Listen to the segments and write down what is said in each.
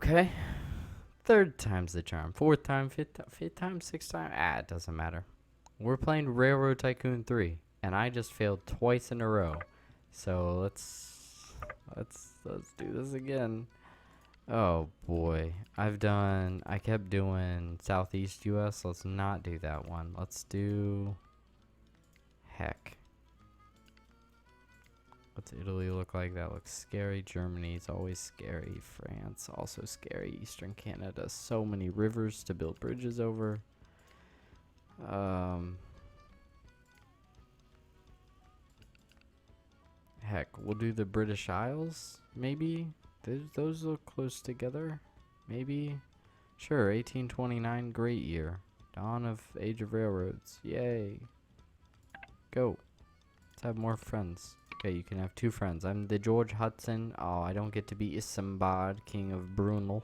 Okay. Third time's the charm. Fourth time, fifth time, sixth time. It doesn't matter. We're playing Railroad Tycoon 3, and I just failed twice in a row. So let's do this again. Oh boy, I kept doing Southeast US. Let's not do that one. Let's do, heck. What's Italy look like? That looks scary. Germany's always scary. France, also scary. Eastern Canada, so many rivers to build bridges over. Heck, we'll do the British Isles, maybe? Those look close together. Maybe? Sure, 1829, great year. Dawn of Age of Railroads. Yay. Go. Let's have more friends. Okay, you can have 2 friends. I'm the George Hudson. Oh, I don't get to be Isambard, King of Brunel,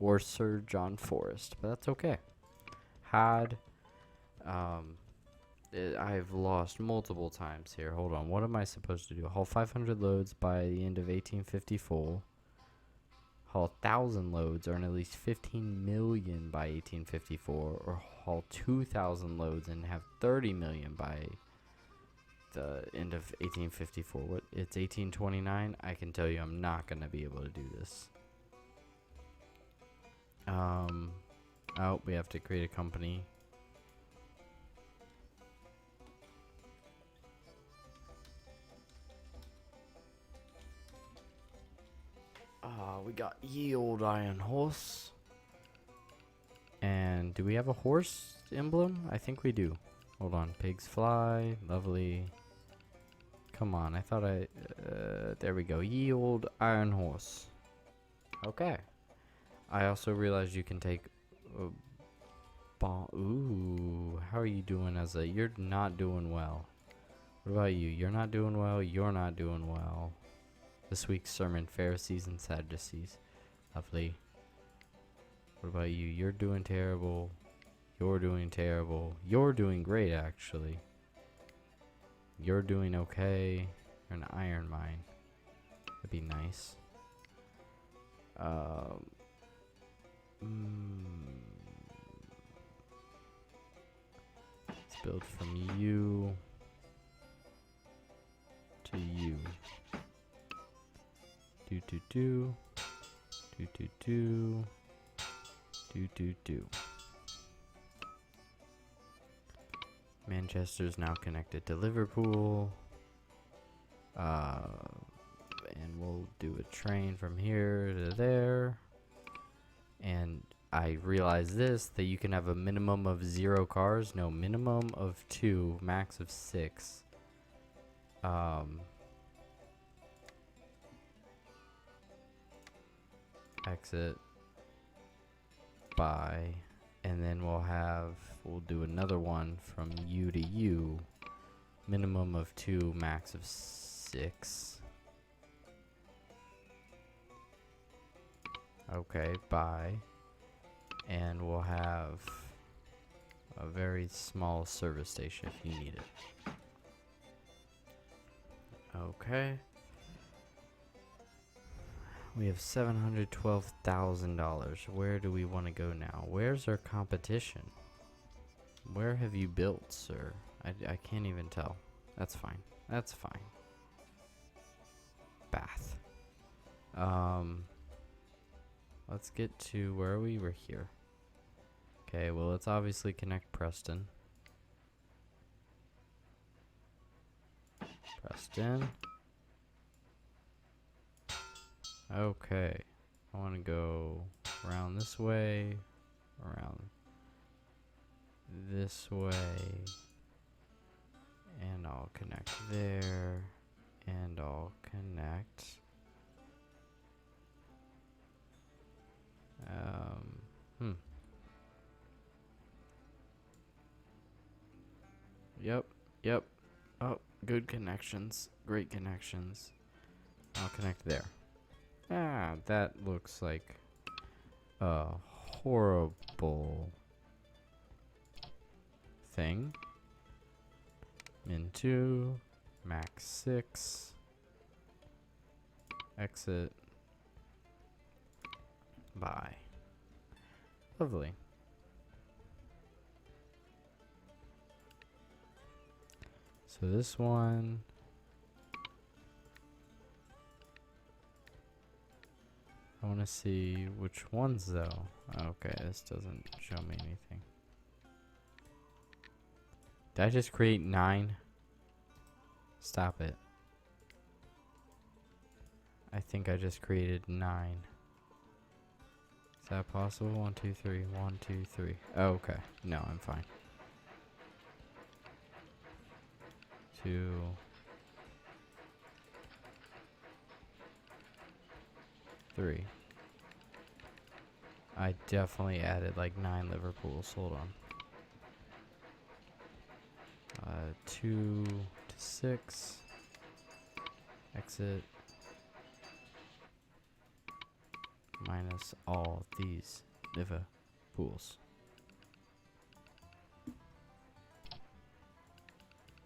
or Sir John Forrest, but that's okay. Had, I've lost multiple times here. Hold on, what am I supposed to do? Haul 500 loads by the end of 1854. Haul 1,000 loads, earn at least 15 million by 1854, or haul 2,000 loads and have 30 million by the end of 1854. What? It's 1829. I can tell you, I'm not gonna be able to do this. Oh, we have to create a company. We got ye old iron horse. And do we have a horse emblem? I think we do. Hold on, pigs fly, lovely. Come on, I thought there we go. Ye old iron horse. Okay. I also realized you can take ooh, how are you doing as a, you're not doing well. What about you? You're not doing well, you're not doing well. This week's sermon, Pharisees and Sadducees. Lovely. What about you? You're doing terrible. You're doing terrible. You're doing great, actually. You're doing okay. You're an iron mine. That'd be nice. Let's build from you to you. Do do do. Do do do. Do do do. Manchester's now connected to Liverpool. And we'll do a train from here to there. And I realized this, that you can have a minimum of 0 cars. No, minimum of 2, max of 6. Exit. Buy. And then we'll do another one from you to you. Minimum of 2, max of 6. Okay, buy. And we'll have a very small service station if you need it. Okay. We have $712,000. Where do we want to go now? Where's our competition? Where have you built, sir? I can't even tell. That's fine. That's fine. Bath. Let's get to where we were here. Okay, well, let's obviously connect Preston. Preston. Okay. I want to go around this way, around this way, and I'll connect there, and I'll connect. Yep. Oh, good connections. Great connections. I'll connect there. That looks like a horrible thing. Min 2, max 6. Exit. Buy. Lovely. So this one. I want to see which ones though. Okay, this doesn't show me anything. Did I just create 9? Stop it. I think I just created 9. Is that possible? 1, 2, 3. 1, 2, 3. Oh, okay. No, I'm fine. 2. 3. I definitely added like 9 Liverpools. Hold on. 2 to 6. Exit. Minus all these Liverpools.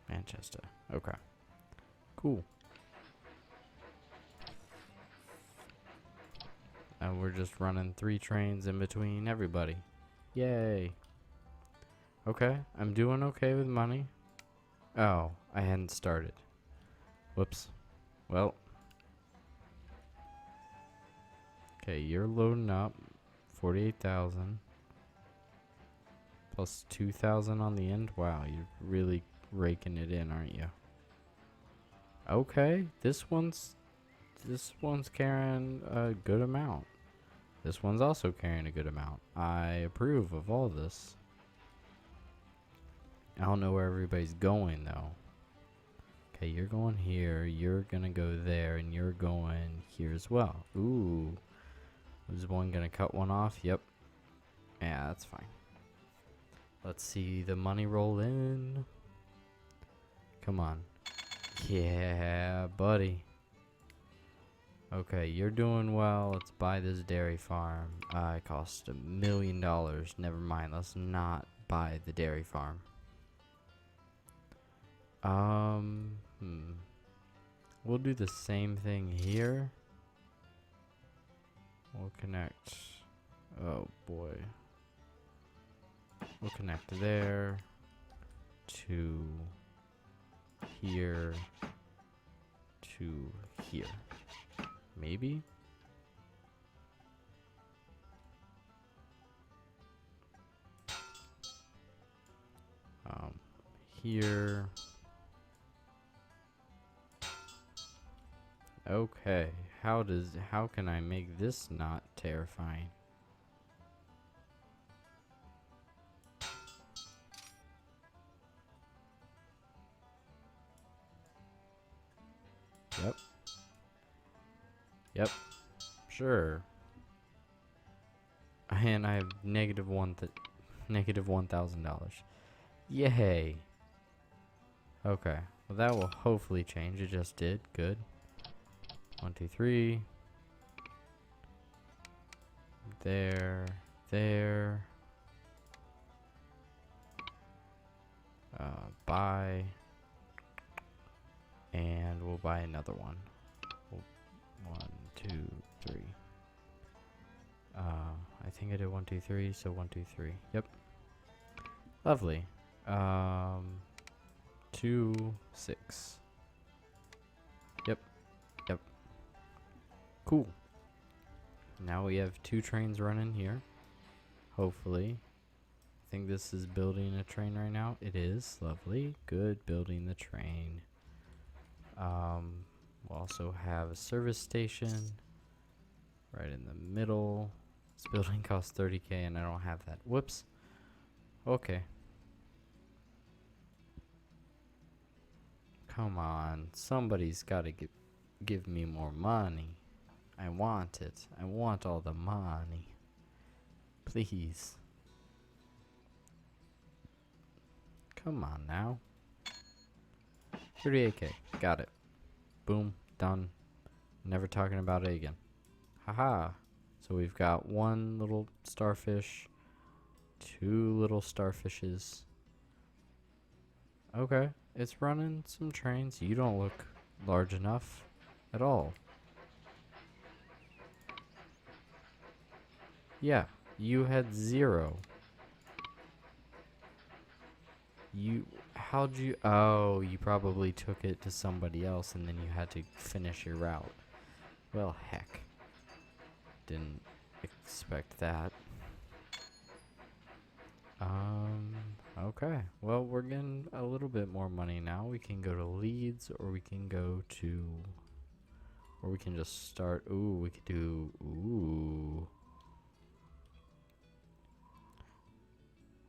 Manchester. Okay. Cool. And we're just running 3 trains in between everybody. Yay. Okay, I'm doing okay with money. Oh, I hadn't started. Whoops. Well. Okay, you're loading up. 48,000. Plus 2,000 on the end. Wow, you're really raking it in, aren't you? Okay, this one's carrying a good amount. This one's also carrying a good amount. I approve of all this. I don't know where everybody's going though. Okay, you're going here, you're gonna go there, and you're going here as well. Ooh. Is one gonna cut one off? Yep. Yeah, that's fine. Let's see the money roll in. Come on. Yeah, buddy. Okay, you're doing well. Let's buy this dairy farm. It cost $1 million. Never mind. Let's not buy the dairy farm. We'll do the same thing here. We'll connect. Oh boy. We'll connect there to here to here. Maybe? Here. Okay. How can I make this not terrifying? Yep. Yep. Sure. And I have $1,000. Yay. Okay. Well, that will hopefully change. It just did. Good. 1, 2, 3. There. There. Buy. And we'll buy another one. 1, 2, 3. I think I did 1, 2, 3, so 1, 2, 3. Yep. Lovely. 2, 6. Yep. Yep. Cool. Now we have 2 trains running here. Hopefully. I think this is building a train right now. It is. Lovely. Good. Building the train. We'll also have a service station right in the middle. This building costs 30K and I don't have that. Whoops. Okay. Come on. Somebody's got to give me more money. I want it. I want all the money. Please. Come on now. 38K. Got it. Boom. Done. Never talking about it again. Haha. So we've got 1 little starfish. 2 little starfishes. Okay. It's running some trains. You don't look large enough at all. Yeah, you had 0. How'd you, oh, you probably took it to somebody else and then you had to finish your route. Well, heck. Didn't expect that. Okay. Well, we're getting a little bit more money now. We can go to Leeds, or we can go to, or we can just start, ooh, we could do, ooh.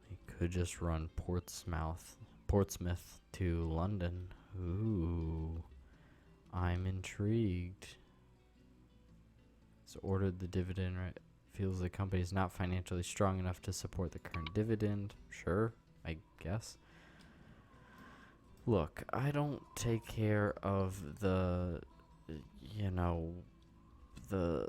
We could just run Portsmouth to London. Ooh. I'm intrigued. It's ordered the dividend, right? Feels the company is not financially strong enough to support the current dividend. Sure, I guess. Look, I don't take care of the, the,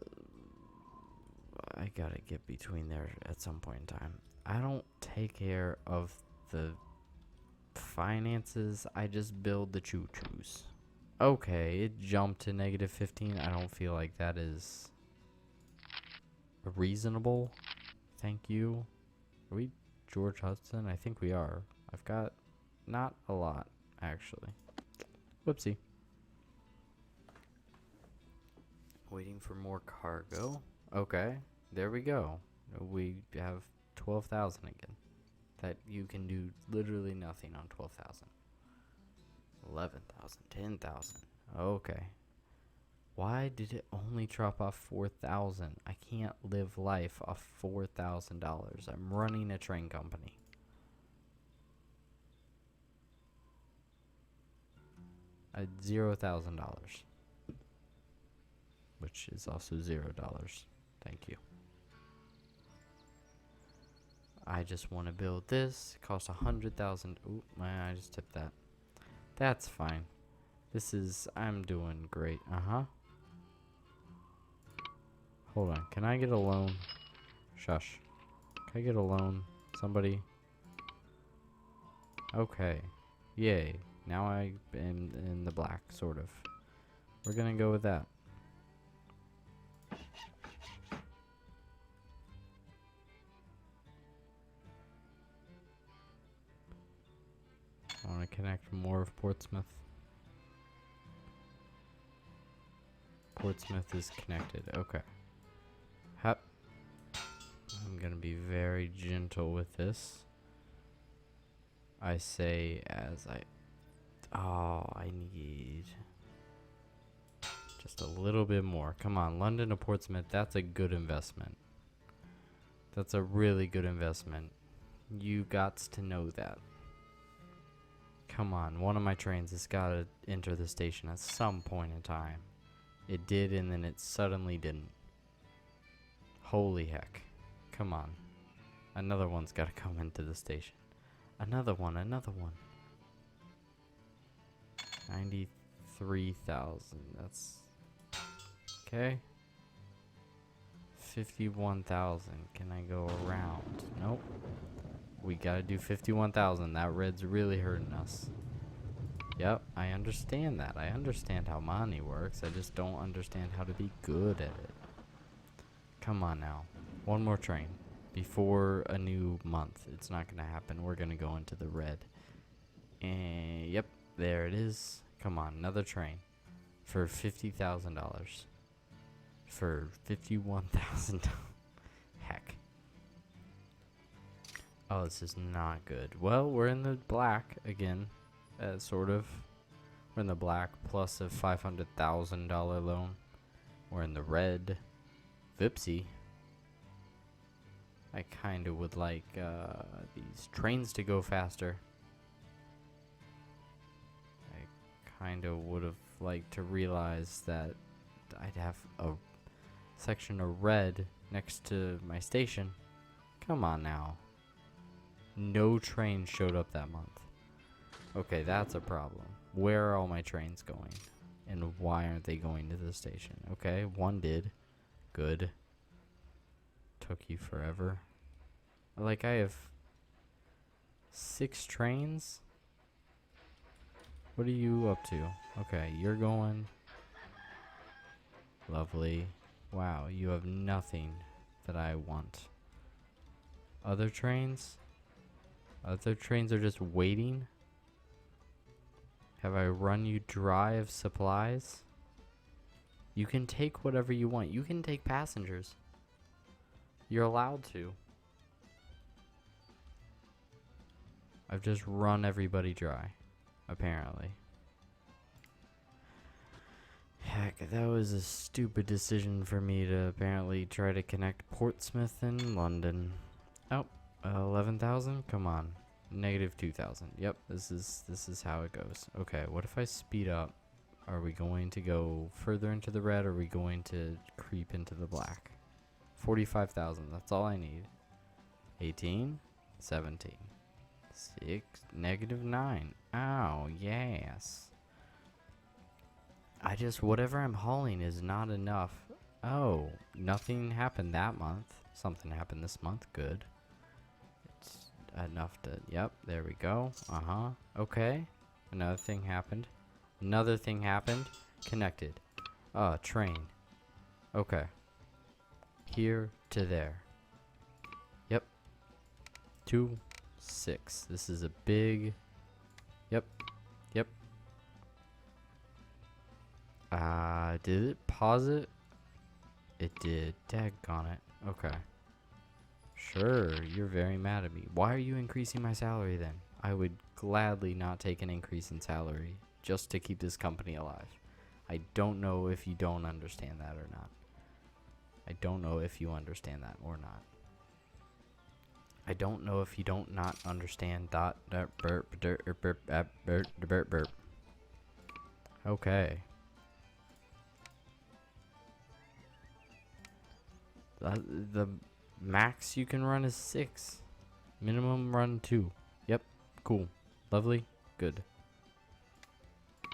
I gotta get between there at some point in time. I don't take care of the finances, I just build the choo-choos. Okay, it jumped to negative 15. I don't feel like that is reasonable. Thank you. Are we George Hudson? I think we are. I've got not a lot, actually. Whoopsie. Waiting for more cargo. Okay, there we go. We have 12,000 again. That you can do literally nothing on 12,000. 11,000, 10,000. Okay. Why did it only drop off 4,000? I can't live life off $4,000. I'm running a train company. At $0,000. Which is also $0. Thank you. I just want to build this. It costs 100,000. Oop, I just tipped that. That's fine. I'm doing great. Hold on. Can I get a loan? Shush. Can I get a loan? Somebody? Okay. Yay. Now I am in the black, sort of. We're gonna go with that. I want to connect more of Portsmouth. Portsmouth is connected. Okay. Hup. I'm going to be very gentle with this. I say as I need just a little bit more. Come on, London to Portsmouth. That's a good investment. That's a really good investment. You gots to know that. Come on, one of my trains has got to enter the station at some point in time. It did, and then it suddenly didn't. Holy heck. Come on. Another one's got to come into the station. Another one. 93,000. That's... Okay. 51,000. Can I go around? Nope. We gotta do 51,000. That red's really hurting us. Yep, I understand that. I understand how money works. I just don't understand how to be good at it. Come on now. One more train. Before a new month. It's not gonna happen. We're gonna go into the red. And yep, there it is. Come on, another train. For $50,000. For 51,000. Heck. Oh, this is not good. Well, we're in the black again. Sort of. We're in the black plus a $500,000 loan. We're in the red. Vipsy. I kind of would like these trains to go faster. I kind of would have liked to realize that I'd have a section of red next to my station. Come on now. No train showed up that month. Okay, that's a problem. Where are all my trains going? And why aren't they going to the station? Okay, one did. Good. Took you forever. Like, I have 6 trains? What are you up to? Okay, you're going. Lovely. Wow, you have nothing. that I want. Other trains? Other trains are just waiting? Have I run you dry of supplies? You can take whatever you want. You can take passengers. You're allowed to. I've just run everybody dry, apparently. Heck, that was a stupid decision for me to apparently try to connect Portsmouth and London. Oh, 11,000? Come on. Negative 2,000. Yep, this is how it goes. Okay, what if I speed up? Are we going to go further into the red, or are we going to creep into the black? 45,000, that's all I need. 18, 17, 6, negative 9. Ow, yes. Whatever I'm hauling is not enough. Oh, nothing happened that month. Something happened this month. Good. It's enough to, yep, there we go. Okay. Another thing happened. Another thing happened. Connected. Train. Okay. Here to there. Yep. 2, 6. This is a big, yep. Did it pause it? It did. Daggone it. Okay. Sure, you're very mad at me. Why are you increasing my salary then? I would gladly not take an increase in salary just to keep this company alive. I don't know if you don't understand that or not. I don't know if you understand that or not. I don't know if you don't not understand dot burp burp. Okay. The max you can run is 6. Minimum run 2. Yep. Cool. Lovely. Good.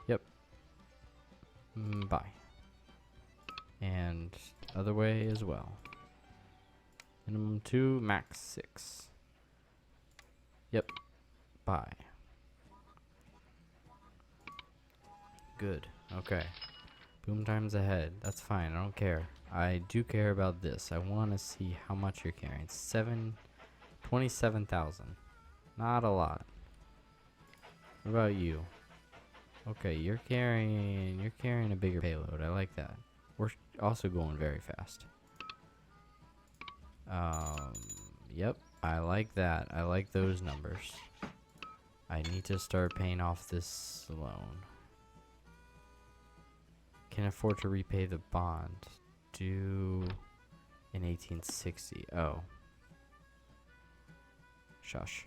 Yep. Bye. And other way as well. Minimum 2, max 6. Yep. Bye. Good. Okay. Boom times ahead. That's fine. I don't care. I do care about this. I want to see how much you're carrying. 27,000. Not a lot. What about you? Okay, you're carrying a bigger payload. I like that. We're also going very fast. Yep. I like that. I like those numbers. I need to start paying off this loan. Can afford to repay the bond. Due in 1860. Oh. Shush.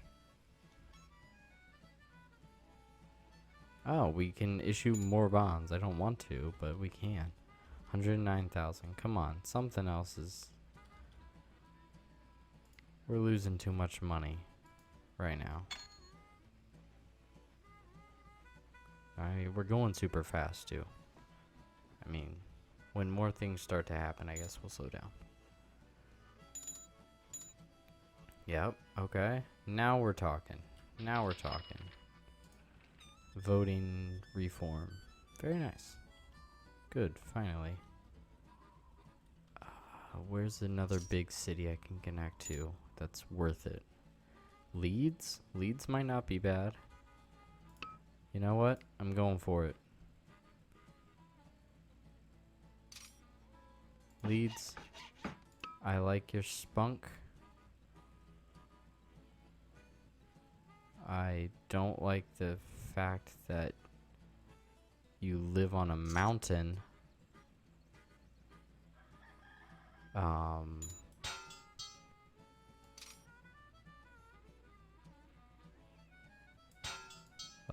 Oh, we can issue more bonds. I don't want to, but we can. 109,000. Come on. Something else is... We're losing too much money right now. We're going super fast, too. I mean... When more things start to happen, I guess we'll slow down. Yep, okay. Now we're talking. Now we're talking. Voting reform. Very nice. Good, finally. Where's another big city I can connect to that's worth it? Leeds? Leeds might not be bad. You know what? I'm going for it. Leeds, I like your spunk. I don't like the fact that you live on a mountain.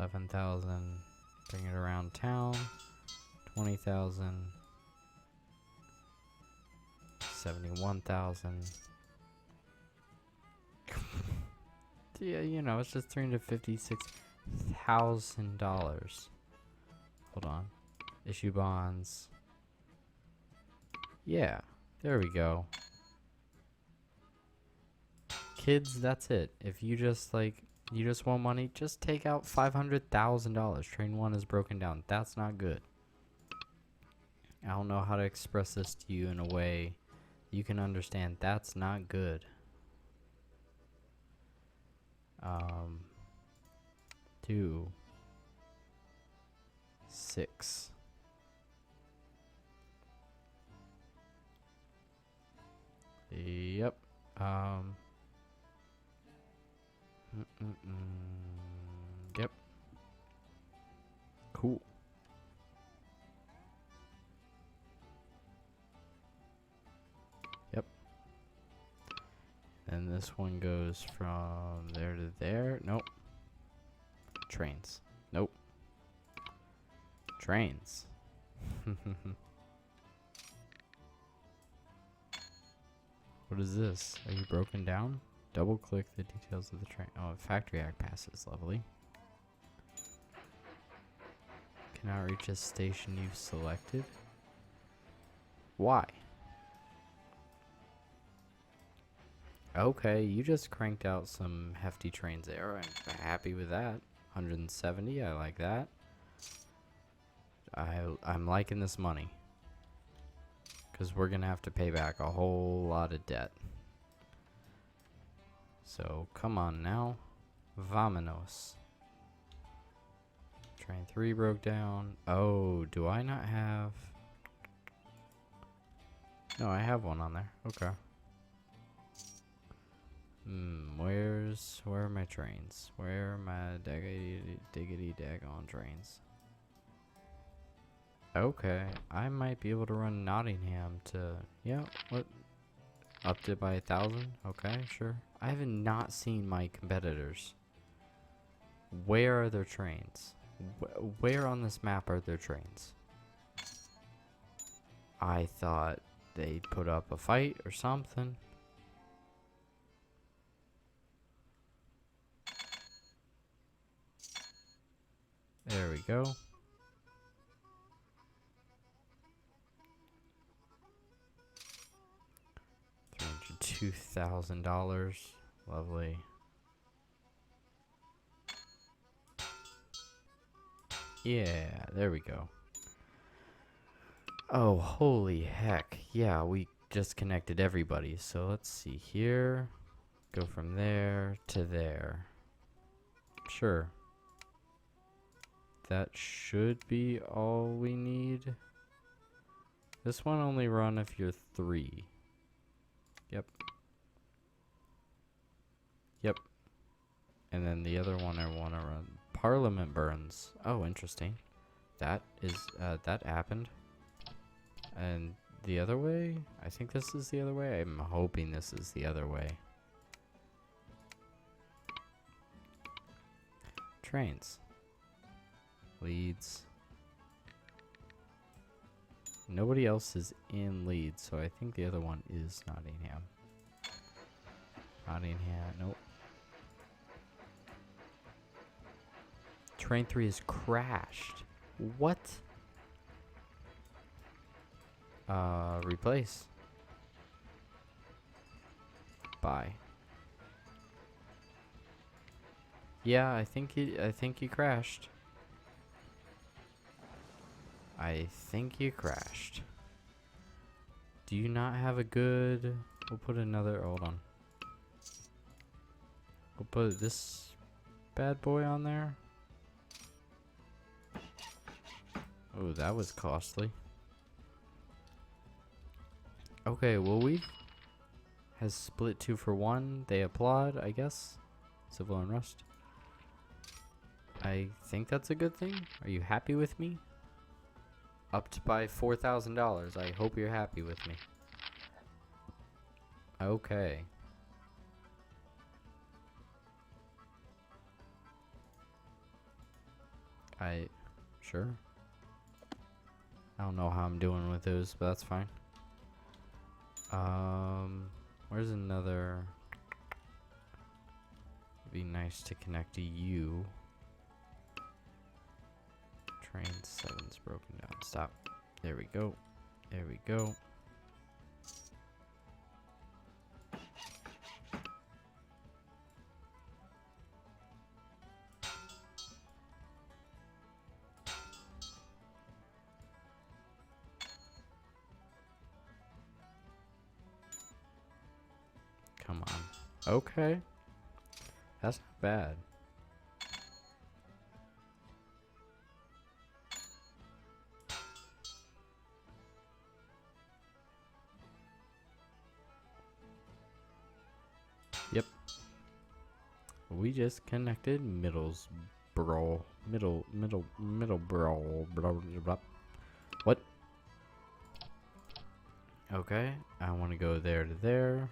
11,000. Bring it around town. 20,000. 71,000. Yeah, you know, it's just $356,000. Hold on. Issue bonds. Yeah, there we go. Kids, that's it. If you just you just want money, just take out $500,000. Train 1 is broken down. That's not good. I don't know how to express this to you in a way You can understand that's not good. 2, 6. Yep. Yep. Cool. Yep. And this one goes from there to there. Nope. Trains. Nope. Trains. What is this? Are you broken down? Double click the details of the train. Oh, factory act passes. Lovely. Cannot reach a station you've selected. Why? Okay, you just cranked out some hefty trains there. I'm happy with that. 170, I like that. I'm liking this money. Because we're going to have to pay back a whole lot of debt. So, come on now. Vamonos. Train 3 broke down. Oh, do I not have... No, I have one on there. Okay. Where are my trains? Where are my diggity daggone trains? Okay, I might be able to run Nottingham to, yeah, what, upped it by 1,000? Okay, sure. I have not seen my competitors. Where are their trains? Where on this map are their trains? I thought they'd put up a fight or something. There we go. $2,000. Lovely. Yeah, there we go. Oh, holy heck. Yeah, we just connected everybody. So let's see here. Go from there to there. Sure. That should be all we need. This one only run if you're 3. Yep. Yep. And then the other one I want to run. Parliament burns. Oh, interesting. That is, that happened. And the other way? I think this is the other way. I'm hoping this is the other way. Trains. Leeds. Nobody else is in Leeds, so I think the other one is Nottingham. Nottingham, nope. Train 3 is crashed. What? Replace. Bye. Yeah, I think you crashed. I think you crashed. Do you not have a good... We'll put another... Hold on. We'll put this bad boy on there. Oh, that was costly. Okay, well, we has split 2 for 1. They applaud, I guess. Civil unrest. I think that's a good thing. Are you happy with me? Upped by $4,000. I hope you're happy with me. Okay. Sure. I don't know how I'm doing with those, but that's fine. Where's another? It'd be nice to connect to you. Train 7's broken down. Stop. There we go. There we go. Okay. That's not bad. Yep. We just connected Middlesbrough. Middlesbrough. Blah, blah, blah. What? Okay. I want to go there to there.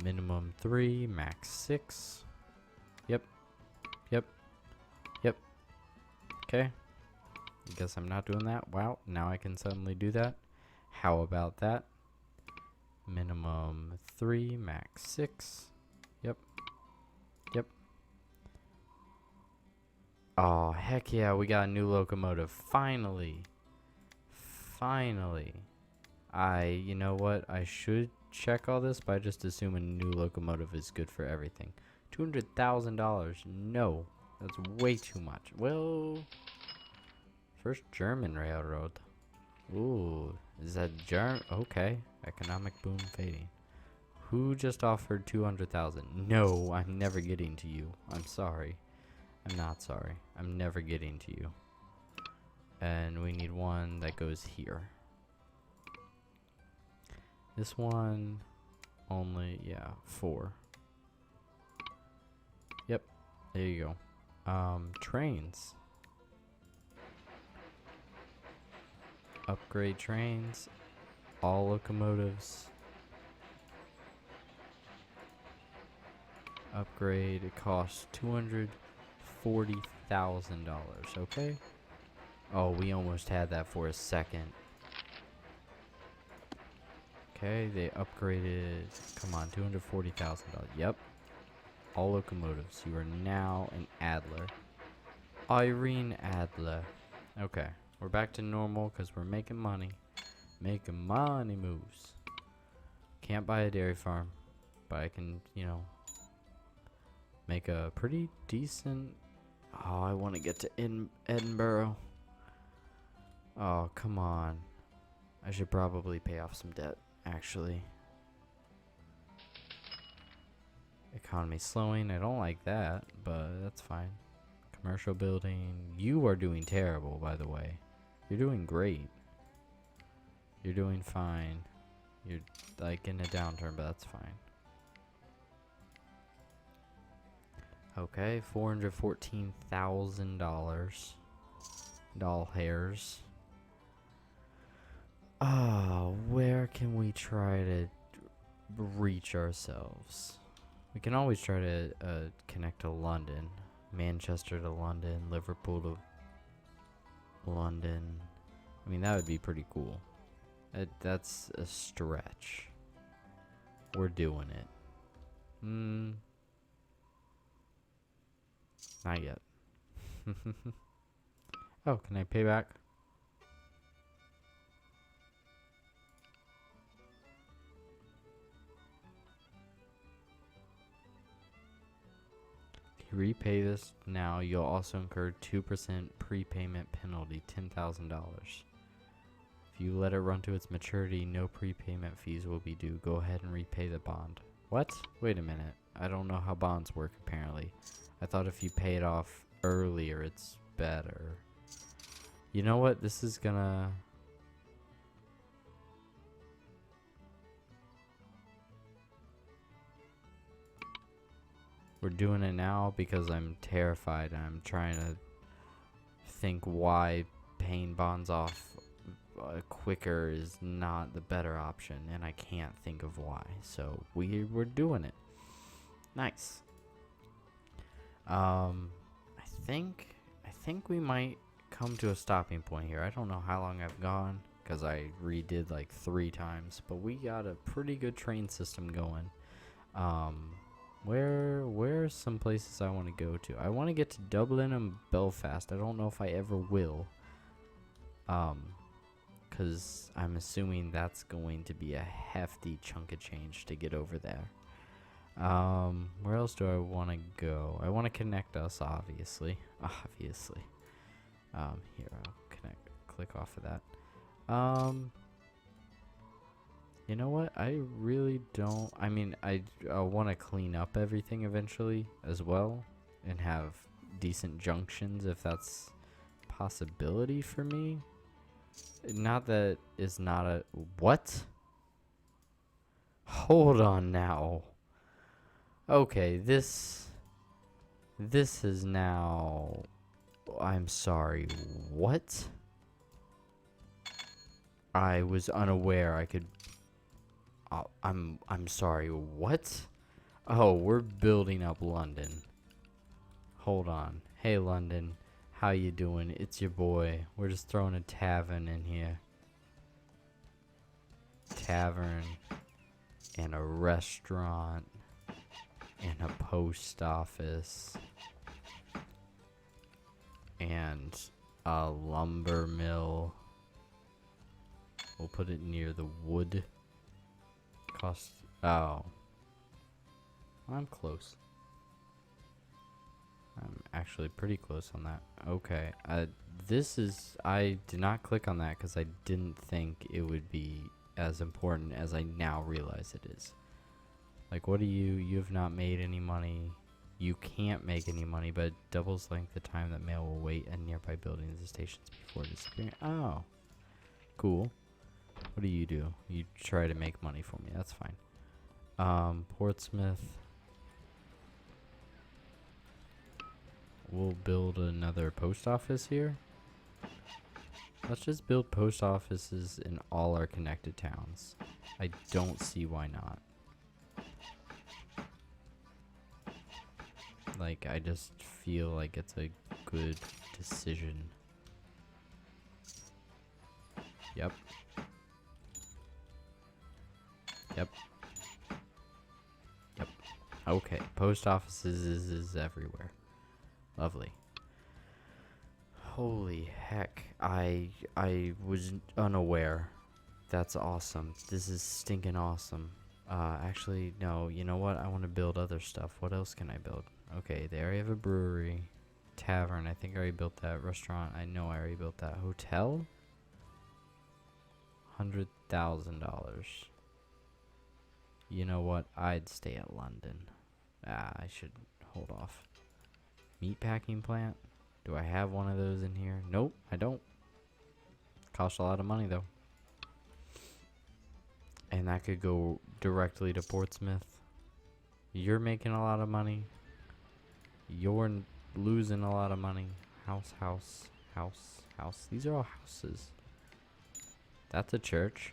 Minimum 3, max 6. Yep. Yep. Yep. Okay. I guess I'm not doing that. Wow. Now I can suddenly do that. How about that? Minimum 3, max 6. Yep. Yep. Oh, heck yeah. We got a new locomotive. Finally. Finally. You know what? I should check all this, but I just assume a new locomotive is good for everything. $200,000. No. That's way too much. Well, first German railroad. Ooh, is that German? Okay. Economic boom fading. Who just offered 200,000? No, I'm never getting to you. I'm sorry. I'm not sorry. I'm never getting to you. And we need one that goes here. This one only, yeah, 4. Yep, there you go. Trains. Upgrade trains. All locomotives. Upgrade, it costs $240,000, okay? Oh, we almost had that for a second. Okay, they upgraded, come on, $240,000. Yep. All locomotives. You are now an Adler. Irene Adler. Okay, we're back to normal because we're making money. Making money moves. Can't buy a dairy farm, but I can, you know, make a pretty decent... Oh, I want to get to Edinburgh. Oh, come on. I should probably pay off some debt, actually. Economy slowing. I don't like that, but that's fine. Commercial building. You are doing terrible, by the way. You're doing great. You're doing fine. You're like in a downturn, but that's fine. Okay, $414,000. Doll hairs. Where can we try to reach ourselves? We can always try to connect to London. Manchester to London, Liverpool to London. I mean, that would be pretty cool. That's a stretch. We're doing it. Not yet. Oh, can I pay back? If you repay this now, you'll also incur 2% prepayment penalty, $10,000. If you let it run to its maturity, no prepayment fees will be due. Go ahead and repay the bond. What? Wait a minute. I don't know how bonds work, apparently. I thought if you pay it off earlier, it's better. You know what? This is gonna... We're doing it now because I'm terrified. I'm trying to think why paying bonds off quicker is not the better option, and I can't think of why. So we're doing it. Nice. I think we might come to a stopping point here. I don't know how long I've gone because I redid like 3 times, but we got a pretty good train system going. Where are some places I want to go to? I want to get to Dublin and Belfast. I don't know if I ever will. Because I'm assuming that's going to be a hefty chunk of change to get over there. Where else do I want to go? I want to connect us, obviously. Obviously. Here, I'll click off of that. You know what? I really don't. I mean, I want to clean up everything eventually as well and have decent junctions if that's a possibility for me. Not that it's not a. What? Hold on now. Okay, this is now. I'm sorry. What? I was unaware I could. I'm sorry. What? Oh, we're building up London. Hold on. Hey, London. How you doing? It's your boy. We're just throwing a tavern in here. Tavern and a restaurant and a post office and a lumber mill. We'll put it near the wood. Cost. Oh. I'm close. I'm actually pretty close on that. Okay. This is. I did not click on that because I didn't think it would be as important as I now realize it is. Like, what do you have not made any money. You can't make any money, but it doubles length of time that mail will wait at nearby buildings and stations before disappearing. Oh. Cool. What do? You try to make money for me. That's fine. Portsmouth. We'll build another post office here. Let's just build post offices in all our connected towns. I don't see why not. Like, I just feel like it's a good decision. Yep. Yep. Yep. Okay. Post offices is everywhere. Lovely. Holy heck. I was unaware. That's awesome. This is stinking awesome. Actually, no. You know what? I want to build other stuff. What else can I build? Okay, they already have a brewery. Tavern. I think I already built that. Restaurant. I know I already built that. Hotel? $100,000. You know what? I'd stay at London. I should hold off. Meatpacking plant? Do I have one of those in here? Nope, I don't. Costs a lot of money though. And that could go directly to Portsmouth. You're making a lot of money. You're losing a lot of money. House, house, house, house. These are all houses. That's a church.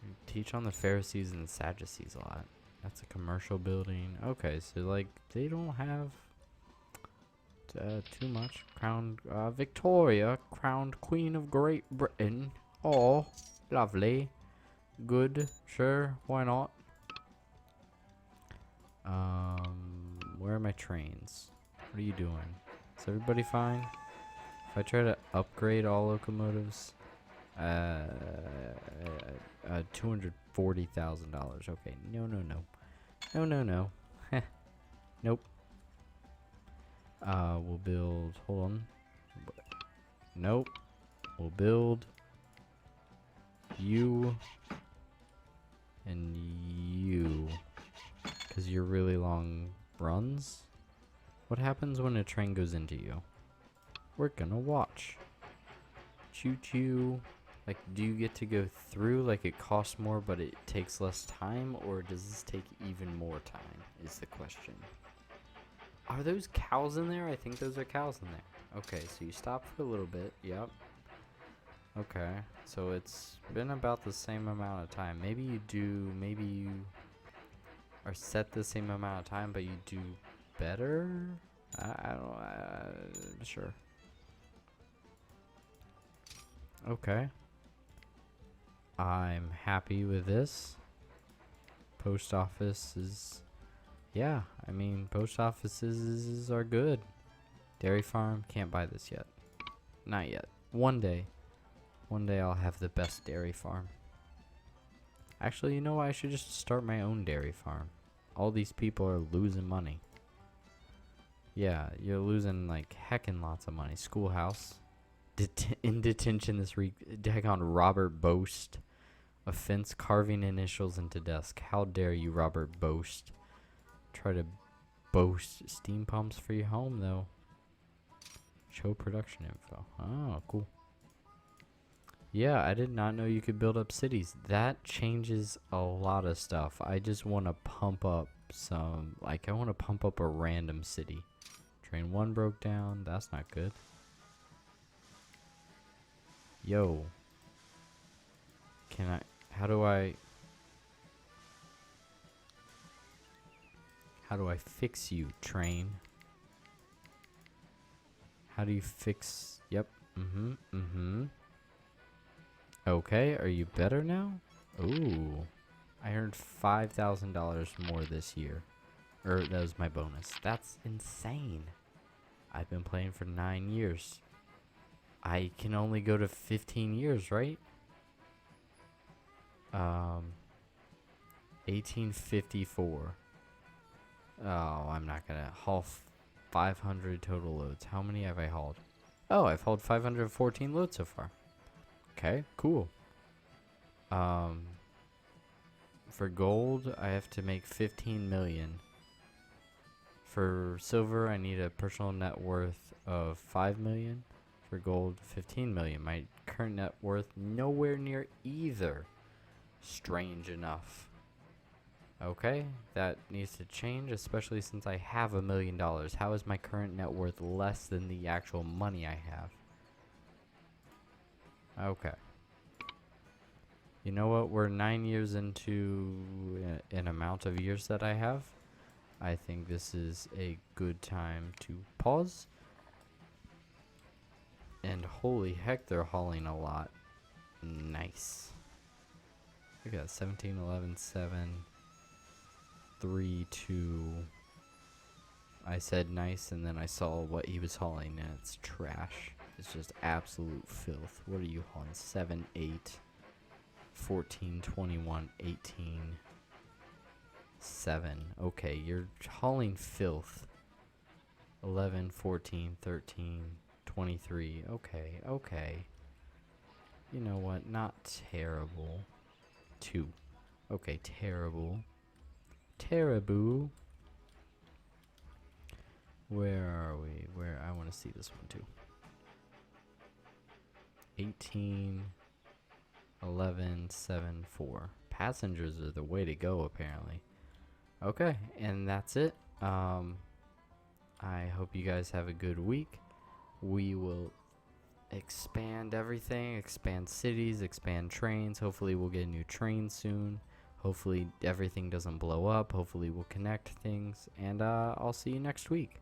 You teach on the Pharisees and the Sadducees a lot. That's a commercial building. Okay, so like they don't have too much. Crowned Victoria, crowned Queen of Great Britain. Oh, lovely. Good. Sure. Why not? Where are my trains? What are you doing? Is everybody fine? If I try to upgrade all locomotives, $240,000. Okay, no. Nope. We'll build. Hold on. Nope. We'll build you and you, because you're really long runs. What happens when a train goes into you? We're gonna watch. Choo choo. Like, do you get to go through? Like, it costs more, but it takes less time, or does this take even more time? Is the question. Are those cows in there? I think those are cows in there. Okay, so you stop for a little bit. Yep. Okay, so it's been about the same amount of time. Maybe you are set the same amount of time, but you do better? I don't know. Sure. Okay. I'm happy with this. Post office is... Yeah, I mean, post offices are good. Dairy farm, can't buy this yet. Not yet. One day I'll have the best dairy farm. Actually, you know what? I should just start my own dairy farm. All these people are losing money. Yeah, you're losing like heckin' lots of money. Schoolhouse. in detention this week. Daggone Robert Boast. Offense carving initials into desk. How dare you, Robert Boast. Try to boast steam pumps for your home, though. Show production info. Oh, cool. Yeah, I did not know you could build up cities. That changes a lot of stuff. I just want to pump up some... Like, I want to pump up a random city. Train 1 broke down. That's not good. Yo. Can I... How do I fix you, train? How do you fix... Yep. Okay, are you better now? Ooh. I earned $5,000 more this year. That was my bonus. That's insane. I've been playing for 9 years. I can only go to 15 years, right? 1854. Oh, I'm not gonna haul 500 total loads. How many have I hauled? Oh, I've hauled 514 loads so far. Okay, cool. For gold, I have to make 15 million. For silver, I need a personal net worth of 5 million. For gold, 15 million. My current net worth nowhere near either. Strange enough. Okay, that needs to change, especially since I have $1 million. How is my current net worth less than the actual money I have? Okay. You know what? We're 9 years into an amount of years that I have. I think this is a good time to pause. And holy heck, they're hauling a lot. Nice. Look at that. 17, 11, 7, 3, 2. I said nice, and then I saw what he was hauling, and it's trash. It's just absolute filth. What are you hauling? 7, 8, 14, 21, 18, 7. Okay, you're hauling filth. 11, 14, 13, 23. Okay, okay. You know what? Not terrible. 2. Okay, terrible. Terrible. Where are we? Where? I want to see this one too. 18, 11, 7, 4. Passengers are the way to go, apparently. Okay, and that's it. I hope you guys have a good week. We will expand everything, expand cities, expand trains. Hopefully we'll get a new train soon. Hopefully everything doesn't blow up. Hopefully we'll connect things. And I'll see you next week.